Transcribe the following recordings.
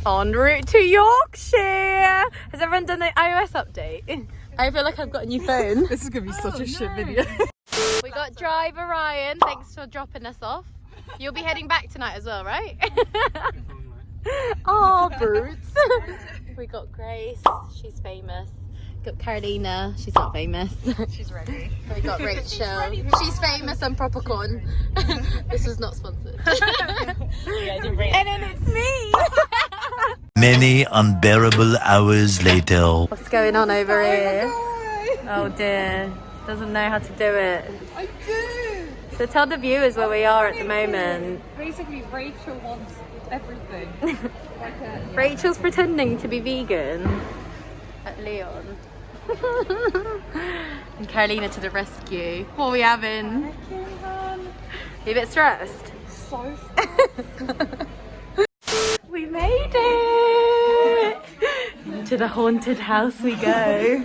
En route to Yorkshire. Has everyone done the iOS update? I feel like I've got a new phone. This is gonna be such a shit video. We got driver Ryan. Thanks for dropping us off. You'll be heading back tonight as well, right? Oh, brutes. We got Grace. She's famous. Got Carolina. She's not famous. She's ready. We got Rachel. She's famous and proper corn. This was not sponsored. And then it's me. Many unbearable hours later. What's going on over here? Oh dear. Doesn't know how to do it. I do! So tell the viewers where we are at the moment. Basically, Rachel wants everything. Rachel's pretending to be vegan at Leon. And Carolina to the rescue. What are we having? Are you a bit stressed? So stressed. We made it! Into the haunted house we go.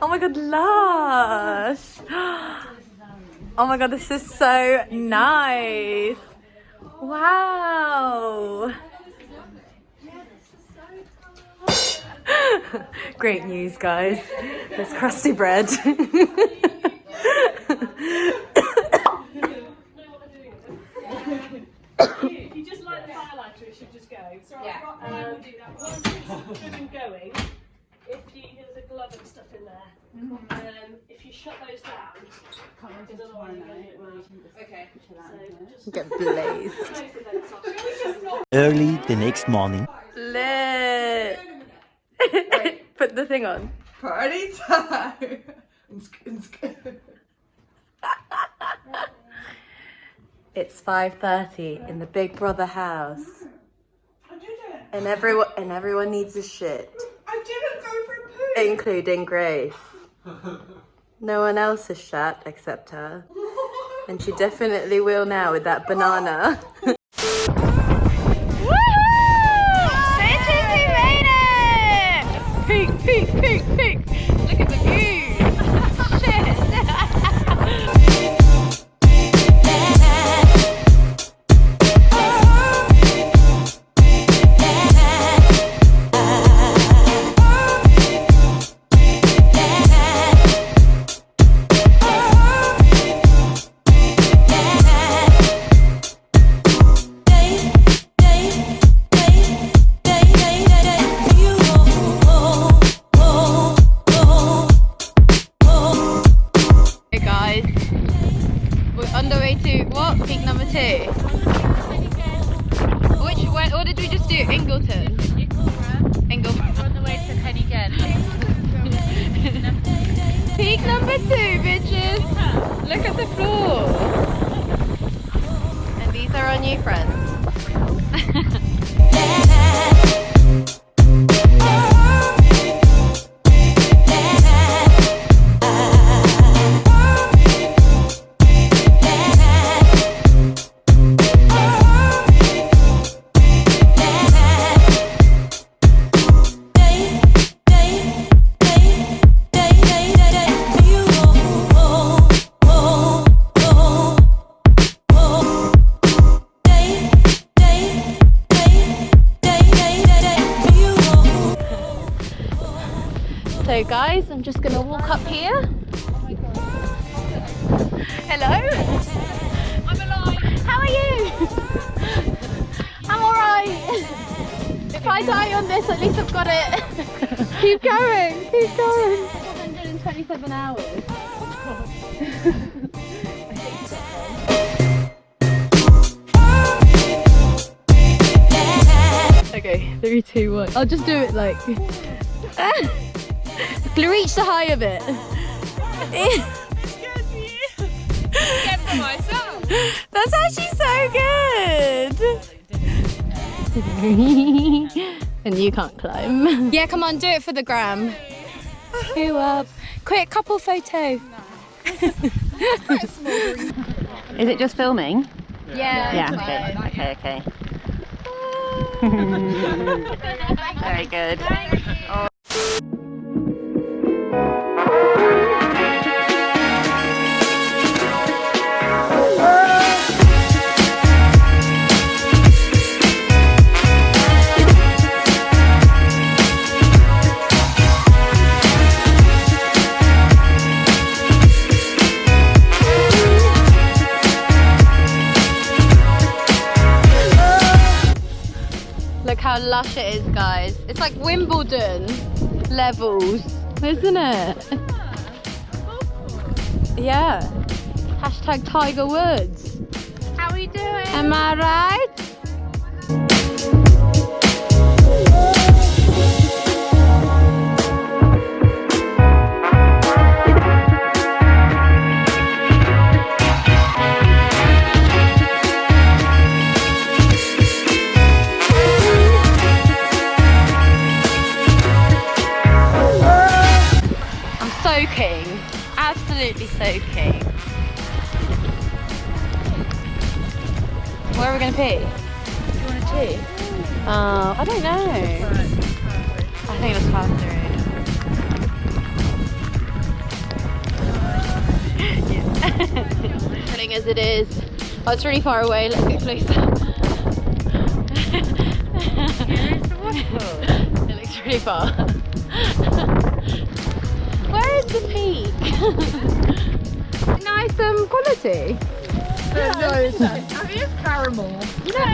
Oh my god, lush! Oh my god, this is so nice! Wow! Great news, guys. There's crusty bread. If you just light the fire lighter, it should just go. Yeah. Do that. While it's good and going, there's a glove and stuff in there. If you shut those down, okay. So Get blazed. Early the next morning. Lit. Put the thing on. Party time! It's 5:30 in the Big Brother house. I did it! And everyone needs a shit. I didn't go for a poo! Including Grace. No one else has shat except her. And she definitely will now with that banana. Bitches, we made it! Peek, peek, peek, peek. Look at the view. Shit. Peak number 2. What did we just do? Ingleton? Ingleborough. We're on the way to Pen-y-Ghent. Peak number 2, bitches. Look at the floor. And these are our new friends. So guys, I'm just gonna walk up here. Oh my god. Hello? I'm alive. How are you? I'm alright. If I die on this, at least I've got it. Keep going, keep going. 127 hours. Okay, 3, 2, 1. I'll just do it like. Reach the high of it. Get for myself! That's actually so good. And you can't climb. Yeah, come on, do it for the gram. Who up? Quick, couple photo. Is it just filming? Yeah. Yeah. Okay. Okay. Very good. Oh. Look how lush it is, guys. It's like Wimbledon levels, isn't it? Yeah. Hashtag Tiger Woods. How are you doing? Am I right? Soaking, absolutely soaking. Where are we going to pee? Do you want a tea? I don't know. I think it's pass through. Thrilling as it is. Oh, it's really far away. Let's get closer. It looks really far. Where is the peak? Nice quality. No, it's not. I mean, it's caramel. No.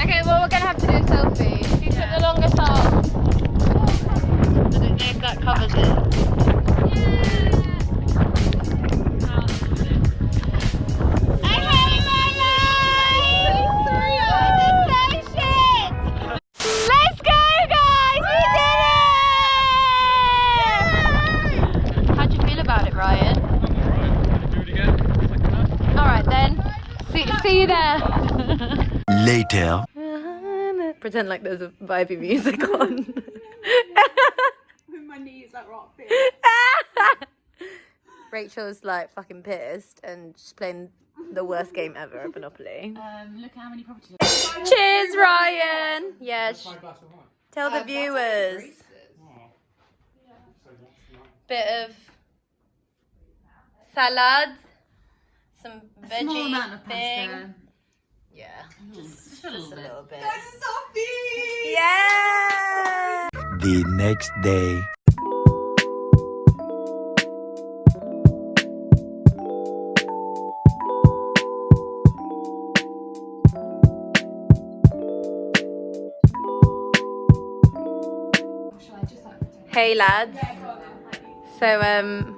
Okay, well we're gonna have to do a selfie. If you put the longest arm, I don't know if that covers it. See you there. Later. Pretend like there's a vibey music on. With my knees at rock fit. Rachel's like fucking pissed and she's playing the worst game ever of Monopoly. Look how many properties. Cheers, Ryan. Yeah. Tell the viewers. Bit of salad. Some veggie Small amount of thing. pasta. Yeah, just a little bit. Sophie! Yeah! The next day. Hey lads. So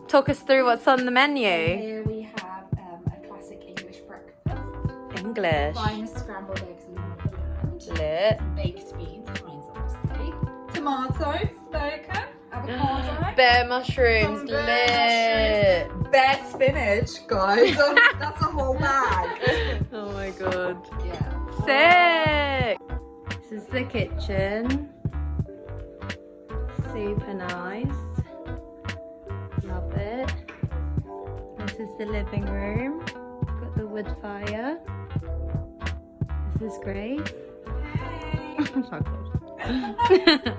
talk us through what's on the menu. Here we have a classic English breakfast. English. Finest scrambled eggs in Wonderland. Lit. Baked beans, Heinz obviously. Tomatoes, bacon, Avocado. Bear mushrooms. Some bear Lit. bare spinach, guys. That's a whole bag. Oh my god. Yeah. Sick. This is the kitchen. Super nice. Love it. This is the living room. Got the wood fire. This is great. Hey. So good.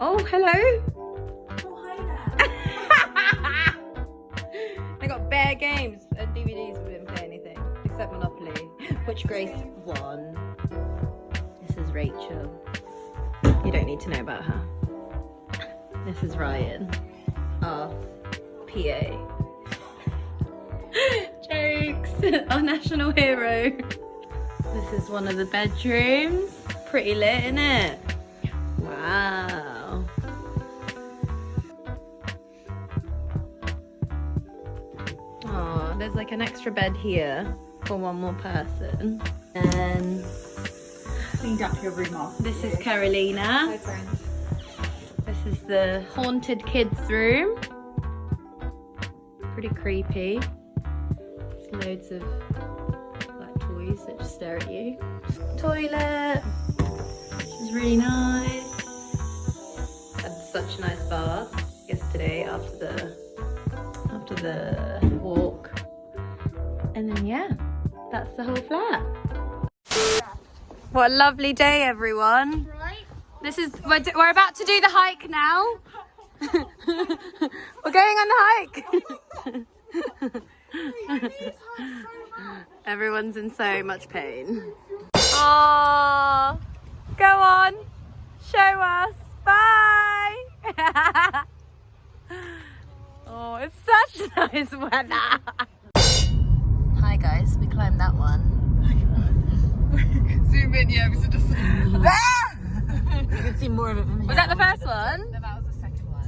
Oh, hello. Oh, hi there. I got bare games and DVDs. We didn't play anything except Monopoly, which Grace won. This is Rachel. You don't need to know about her. This is Ryan, our PA. Jokes, our national hero. This is one of the bedrooms. Pretty lit, isn't it? Wow. Oh, there's like an extra bed here for one more person. And Cleaned up your room after. this is Carolina. Hi, friend. This is the haunted kids room. Pretty creepy. There's loads of like toys that just stare at you. Toilet, which is really nice. Had such a nice bath yesterday after the walk. And then yeah, that's the whole flat. What a lovely day, everyone. This is, we're about to do the hike now. We're going on the hike. Everyone's in so much pain. Oh, go on, show us, bye. Oh, it's such nice weather. Hi guys, we climbed that one. one? That was the second one.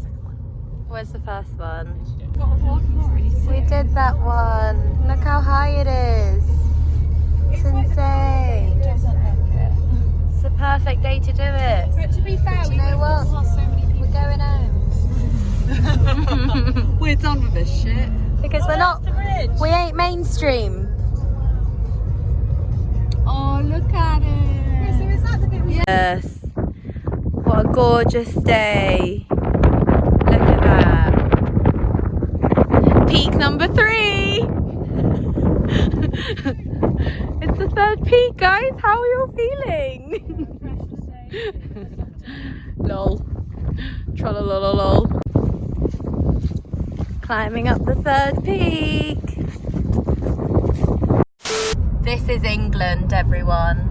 Where's the first one? We did that one. Look how high it is. It's insane. It's the perfect day to do it. But to be fair, you know what? So many people. We're going home. We're done with this shit. Because we ain't mainstream. Oh, look at it. Yeah, so is that the bit we Yes. What a gorgeous day. Look at that. Peak number 3. It's the 3rd peak, guys. How are you all feeling? Lol. Trollololol. Climbing up the 3rd peak. This is England, everyone.